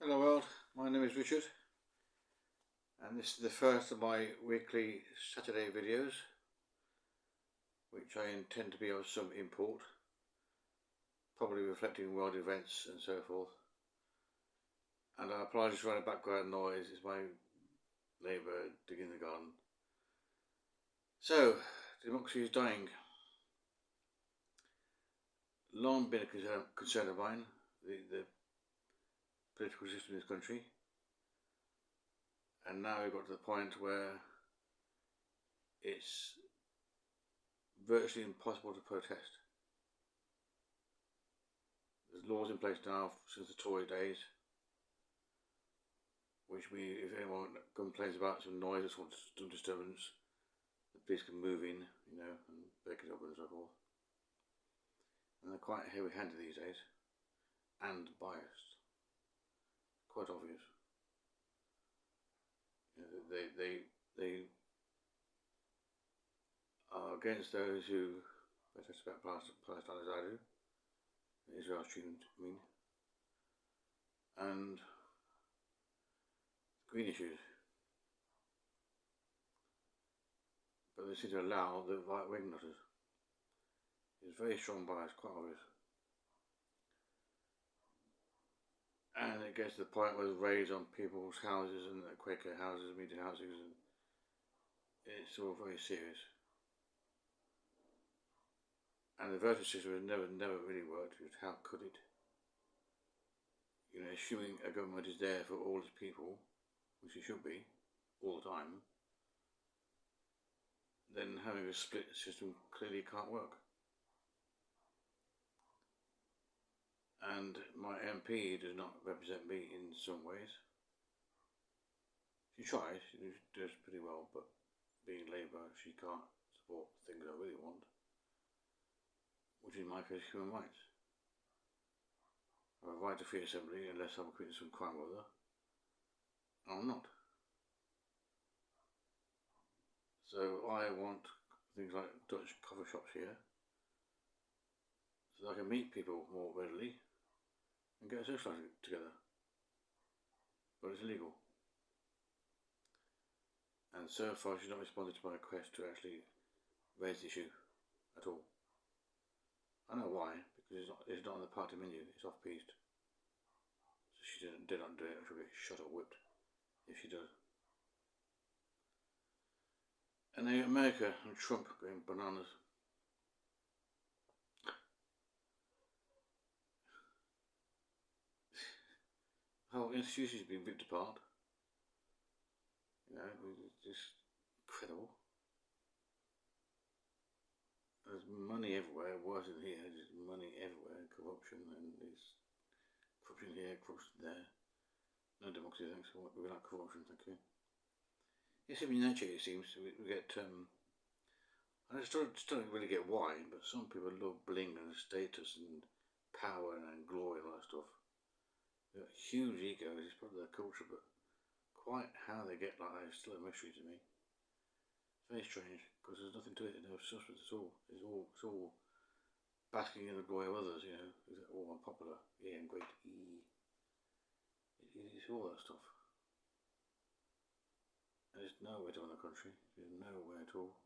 Hello world, my name is Richard and this is the first of my weekly Saturday videos which I intend to be of some import, probably reflecting world events and so forth. And I apologise for any background noise, it's my neighbour digging the garden. So, democracy is dying. Long been a concern of mine, the political system in this country. And now we've got to the point where it's virtually impossible to protest. There's laws in place now since the Tory days, which means if anyone complains about some noise or some disturbance, the police can move in, and break it up and so forth. And they're quite heavy-handed these days, and biased. Quite obvious. They are against those who protest about Palestine as I do, Israel's treatment, and green issues. But they seem to allow the right-wing nutters. It's very strong bias, quite obvious. And it gets to the point where there's raids on people's houses and Quaker houses, media houses, and it's all very serious. And the voting system has never really worked, because how could it? Assuming a government is there for all its people, which it should be, all the time, then having a split system clearly can't work. And my MP does not represent me in some ways. She tries, she does pretty well, but being Labour, she can't support things I really want, which in my case is human rights. I have a right to free assembly unless I'm committing some crime or other. I'm not. So I want things like Dutch coffee shops here, so that I can meet people more readily and get a socialising together. But it's illegal. And so far she's not responded to my request to actually raise the issue at all. I know why, because it's not on the party menu, it's off-piste. So she did not do it, she'll get shot or whipped if she does. And then America and Trump going bananas. The whole institution's been ripped apart. It's just incredible. There's money everywhere, worse than here, there's money everywhere, corruption, and there's corruption here, corruption there. No democracy, thanks. We like corruption, thank you. It's human nature, it seems. We get, I still don't really get why, but some people love bling and status and power and glory and all that stuff. They've got huge egos, it's part of their culture, but quite how they get like that is still a mystery to me. It's very strange, because there's nothing to it, no substance at all. It's all basking in the glory of others, all unpopular, and great It's all that stuff. There's no way to run the country, there's no way at all.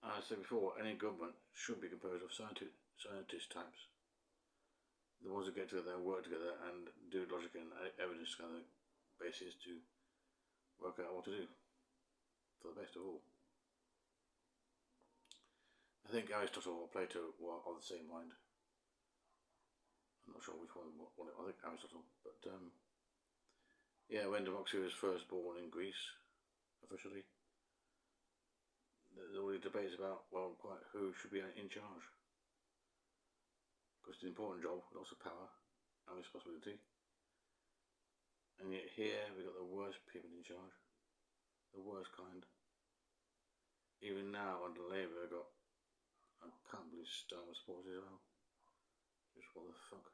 As I said before, any government should be composed of scientist types. The ones who get together and work together and do logic and evidence kind of basis to work out what to do for the best of all. I think Aristotle or Plato were of the same mind. I'm not sure which one, I think Aristotle, but when democracy was first born in Greece, officially, there's all these debates about, who should be in charge. Because it's an important job, lots of power and responsibility. And yet here we've got the worst people in charge. The worst kind. Even now under Labour I can't believe Starmer supports Israel. Just what the fuck.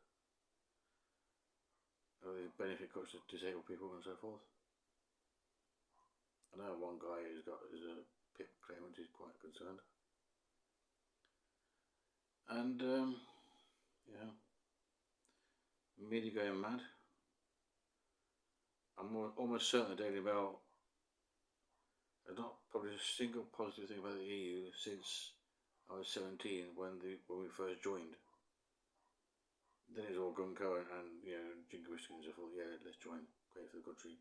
The benefit cuts to disabled people and so forth. I know one guy is a PIP claimant, he's quite concerned. And media going mad. I'm almost certain the Daily Mail has not published a single positive thing about the EU since I was 17 when we first joined. Then it was all gung-ho and jingle whiskers. I thought, yeah, let's join. Great for the country.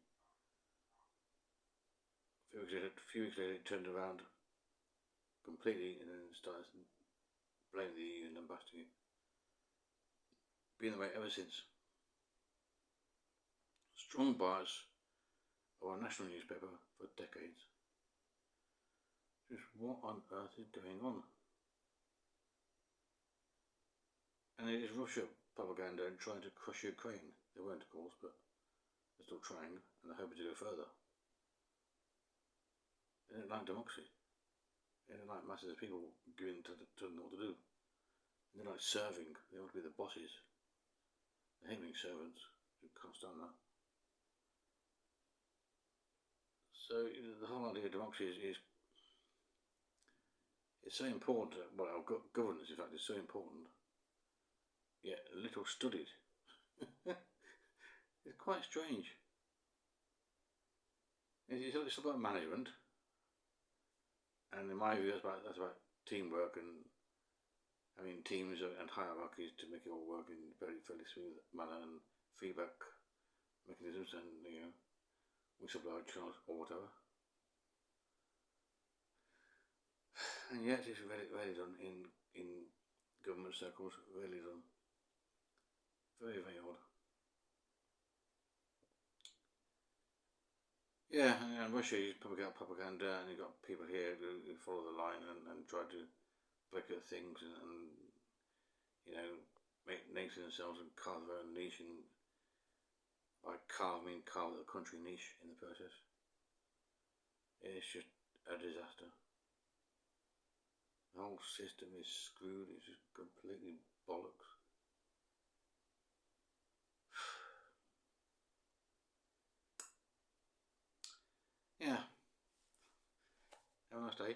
A few weeks later, it turned around completely and then started blaming the EU and lambasting it. Been the way ever since. Strong bias of our national newspaper for decades. Just what on earth is going on? And it is Russia propaganda and trying to crush Ukraine. They weren't, of course, but they're still trying, and they're hoping to go further. They don't like democracy. They don't like masses of people giving to them what to do. They don't like serving. They want to be the bosses. They hate being servants. You can't stand that. So the whole idea of democracy is so important. Well, our governance, in fact, is so important. Yet little studied. It's quite strange. It's about management, and in my view, that's about teamwork and having teams and hierarchies to make it all work in a fairly smooth manner, and feedback mechanisms and whistleblower channels or whatever. And yet it's rarely done in government circles. Rarely done. Very, very odd. Yeah, and Russia is propaganda, and you've got people here who follow the line and try to break up things and make names for themselves and carve their own niche, and by carve the country niche in the process. It's just a disaster. The whole system is screwed. It's just completely bollocks. Yeah. Have a nice day.